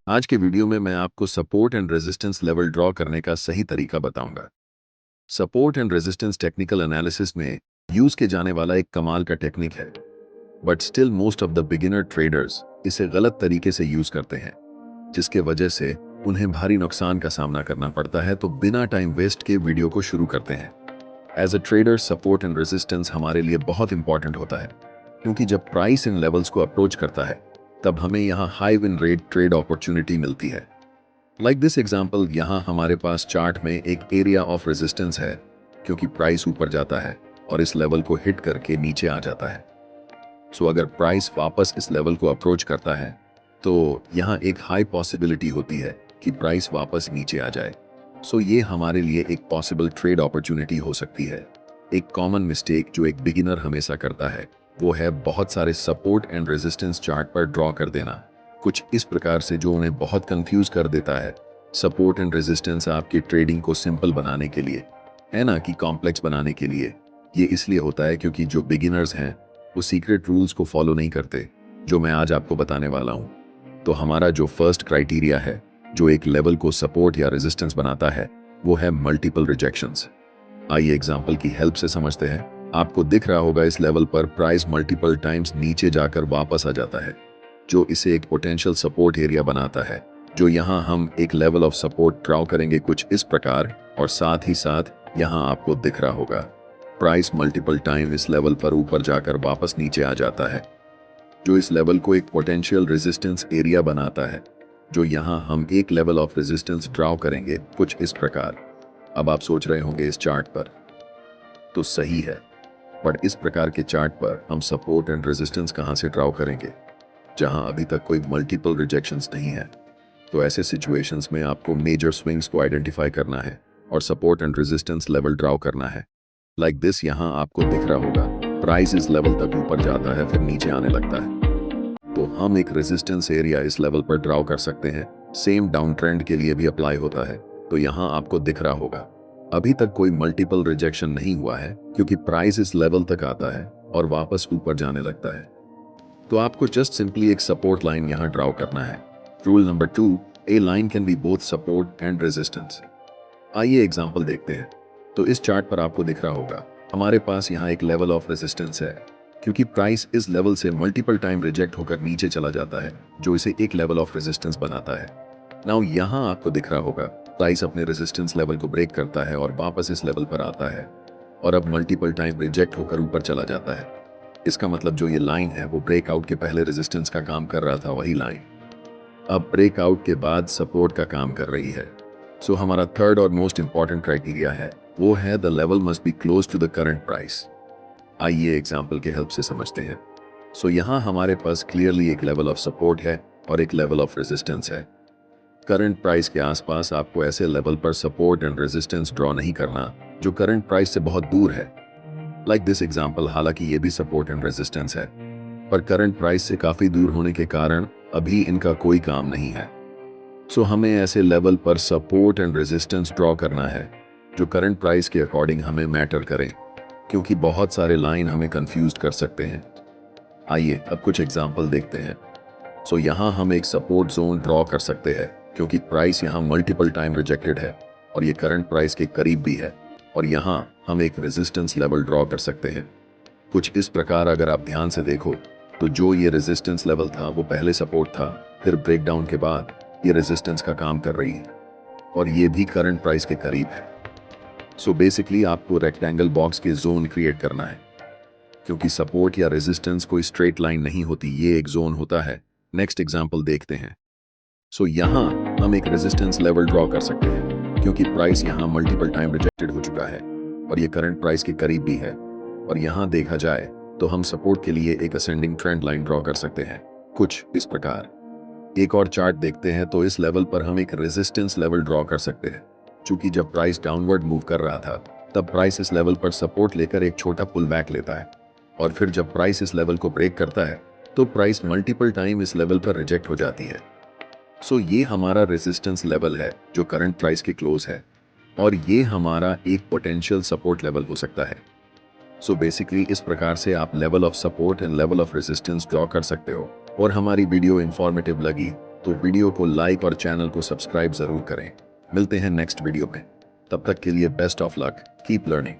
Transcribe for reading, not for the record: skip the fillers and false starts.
आज के वीडियो में मैं आपको support and resistance level draw करने का सही तरीका बताऊंगा। Support and resistance technical analysis में यूज किए जाने वाला एक कमाल का टेक्निक है, but still most of the beginner traders इसे गलत तरीके से यूज करते हैं, जिसके वजह से उन्हें भारी नुकसान का सामना करना पड़ता है। तो बिना टाइम वेस्ट के वीडियो को शुरू करते हैं। As a trader, support and resistance हमारे लिए बहुत इंपॉर्टेंट होता है, क्योंकि जब प्राइस इन लेवल्स को अप्रोच करता है तब हमें यहाँ high win rate trade opportunity मिलती है। लाइक दिस एग्जाम्पल, यहाँ हमारे पास चार्ट में एक एरिया ऑफ रेजिस्टेंस है, क्योंकि प्राइस ऊपर जाता है और इस लेवल को हिट करके नीचे आ जाता है। सो अगर प्राइस वापस इस लेवल को अप्रोच करता है तो यहाँ एक हाई पॉसिबिलिटी होती है कि प्राइस वापस नीचे आ जाए। सो ये हमारे लिए एक पॉसिबल ट्रेड अपॉर्चुनिटी हो सकती है। एक कॉमन मिस्टेक जो एक बिगिनर हमेशा करता है वो है बहुत सारे सपोर्ट एंड रेजिस्टेंस चार्ट पर ड्रॉ कर देना, कुछ इस प्रकार से जो उन्हें बहुत कंफ्यूज कर देता है। सपोर्ट एंड रेजिस्टेंस आपकी ट्रेडिंग को सिंपल बनाने के लिए है, ना कि कॉम्प्लेक्स बनाने के लिए। ये इसलिए होता है क्योंकि जो बिगिनर्स हैं वो सीक्रेट रूल्स को फॉलो नहीं करते, जो मैं आज आपको बताने वाला हूँ। तो हमारा जो फर्स्ट क्राइटेरिया है जो एक लेवल को सपोर्ट या रेजिस्टेंस बनाता है वो है मल्टीपल रिजेक्शंस। आइए एग्जांपल की हेल्प से समझते हैं। आपको दिख रहा होगा इस लेवल पर प्राइस मल्टीपल टाइम्स नीचे जाकर वापस आ जाता है, जो इसे एक पोटेंशियल सपोर्ट एरिया बनाता है। जो यहाँ हम एक लेवल ऑफ सपोर्ट ड्रॉ करेंगे कुछ इस प्रकार, और साथ ही साथ यहाँ आपको दिख रहा होगा प्राइस मल्टीपल टाइम इस लेवल पर ऊपर जाकर वापस नीचे आ जाता है, जो इस लेवल को एक पोटेंशियल रेजिस्टेंस एरिया बनाता है। जो यहाँ हम एक लेवल ऑफ रेजिस्टेंस ड्रॉ करेंगे कुछ इस प्रकार। अब आप सोच रहे होंगे इस चार्ट पर, तो सही है, पर इस प्रकार के चार्ट पर हम सपोर्ट एंड रेजिस्टेंस कहां से ड्रॉ करेंगे जहां अभी तक कोई मल्टीपल रिजेक्शंस नहीं है। तो ऐसे सिचुएशंस में आपको मेजर स्विंग्स को आइडेंटिफाई करना है और support and resistance level draw करना है। लाइक दिस, यहाँ आपको दिख रहा होगा प्राइस इस लेवल तक ऊपर जाता है फिर नीचे आने लगता है, तो हम एक रेजिस्टेंस एरिया इस लेवल पर ड्रॉ कर सकते हैं। सेम डाउन ट्रेंड के लिए भी अप्लाई होता है। तो यहाँ आपको दिख रहा होगा अभी तक कोई मल्टीपल रिजेक्शन नहीं हुआ है, क्योंकि प्राइस इस लेवल तक आता है और वापस ऊपर जाने लगता है। तो आपको जस्ट सिंपली एक सपोर्ट लाइन यहाँ ड्रॉ करना है। Rule number 2, A line can be both support and resistance. आइए एग्जांपल देखते हैं। तो इस चार्ट पर आपको दिख रहा होगा हमारे पास यहाँ एक लेवल ऑफ रेजिस्टेंस है, क्योंकि प्राइस इस लेवल से मल्टीपल टाइम रिजेक्ट होकर नीचे चला जाता है, जो इसे एक लेवल ऑफ रेजिस्टेंस बनाता है। नाउ यहाँ आपको दिख रहा होगा प्राइस अपने रेजिस्टेंस लेवल को ब्रेक करता है और वापस इस लेवल पर आता है, और अब मल्टीपल टाइम रिजेक्ट होकर ऊपर चला जाता है। इसका मतलब जो ये लाइन है वो ब्रेकआउट के पहले रेजिस्टेंस का काम कर रहा था, वही लाइन अब ब्रेकआउट के बाद सपोर्ट का काम कर रही है। सो हमारा थर्ड और मोस्ट इंपॉर्टेंट क्राइटेरिया है वो है the level must be close to the current price. आइए एग्जांपल के हेल्प से समझते हैं। सो यहाँ हमारे पास क्लियरली एक लेवल ऑफ सपोर्ट है और एक लेवल ऑफ रेजिस्टेंस है। करंट प्राइस के आसपास आपको ऐसे लेवल पर सपोर्ट एंड रेजिस्टेंस ड्रॉ नहीं करना जो करंट प्राइस से बहुत दूर है। लाइक दिस एग्जांपल, हालांकि ये भी सपोर्ट एंड रेजिस्टेंस है, पर करंट प्राइस से काफी दूर होने के कारण अभी इनका कोई काम नहीं है। सो हमें ऐसे लेवल पर सपोर्ट एंड रेजिस्टेंस ड्रॉ करना है जो करंट प्राइस के अकॉर्डिंग हमें मैटर करें, क्योंकि बहुत सारे लाइन हमें कंफ्यूज कर सकते हैं। आइए अब कुछ एग्जांपल देखते हैं। सो यहाँ हम एक सपोर्ट जोन ड्रॉ कर सकते हैं, क्योंकि प्राइस यहाँ मल्टीपल टाइम रिजेक्टेड है और ये करंट प्राइस के करीब भी है। और यहाँ हम एक रेजिस्टेंस लेवल ड्रॉ कर सकते हैं कुछ इस प्रकार। अगर आप ध्यान से देखो तो जो ये रेजिस्टेंस लेवल था वो पहले सपोर्ट था, फिर ब्रेकडाउन के बाद ये रेजिस्टेंस का काम कर रही है, और ये भी करंट प्राइस के करीब है। सो बेसिकली आपको रेक्टेंगल बॉक्स के जोन क्रिएट करना है, क्योंकि सपोर्ट या रेजिस्टेंस कोई स्ट्रेट लाइन नहीं होती, ये एक जोन होता है। नेक्स्ट एग्जांपल देखते हैं। सो यहाँ हम एक रेजिस्टेंस लेवल ड्रॉ कर सकते हैं, क्योंकि प्राइस यहाँ मल्टीपल टाइम रिजेक्टेड हो चुका है और ये करंट प्राइस के करीब भी है। और यहाँ देखा जाए तो हम सपोर्ट के लिए एक असेंडिंग ट्रेंड लाइन ड्रॉ कर सकते हैं कुछ इस प्रकार। एक और चार्ट देखते हैं। तो इस लेवल पर हम एक रेजिस्टेंस लेवल ड्रॉ कर सकते हैं, क्योंकि जब प्राइस डाउनवर्ड मूव कर रहा था तब प्राइस इस लेवल पर सपोर्ट लेकर एक छोटा पुल बैक लेता है, और फिर जब प्राइस इस लेवल को ब्रेक करता है तो प्राइस मल्टीपल टाइम इस लेवल पर रिजेक्ट हो जाती है। सो ये हमारा रेजिस्टेंस लेवल है जो करंट प्राइस के क्लोज है, और ये हमारा एक पोटेंशियल सपोर्ट लेवल हो सकता है। सो बेसिकली इस प्रकार से आप level of support and level of resistance draw कर सकते हो। और हमारी वीडियो इंफॉर्मेटिव लगी तो वीडियो को लाइक और चैनल को सब्सक्राइब जरूर करें। मिलते हैं नेक्स्ट वीडियो में। तब तक के लिए best of luck, keep learning.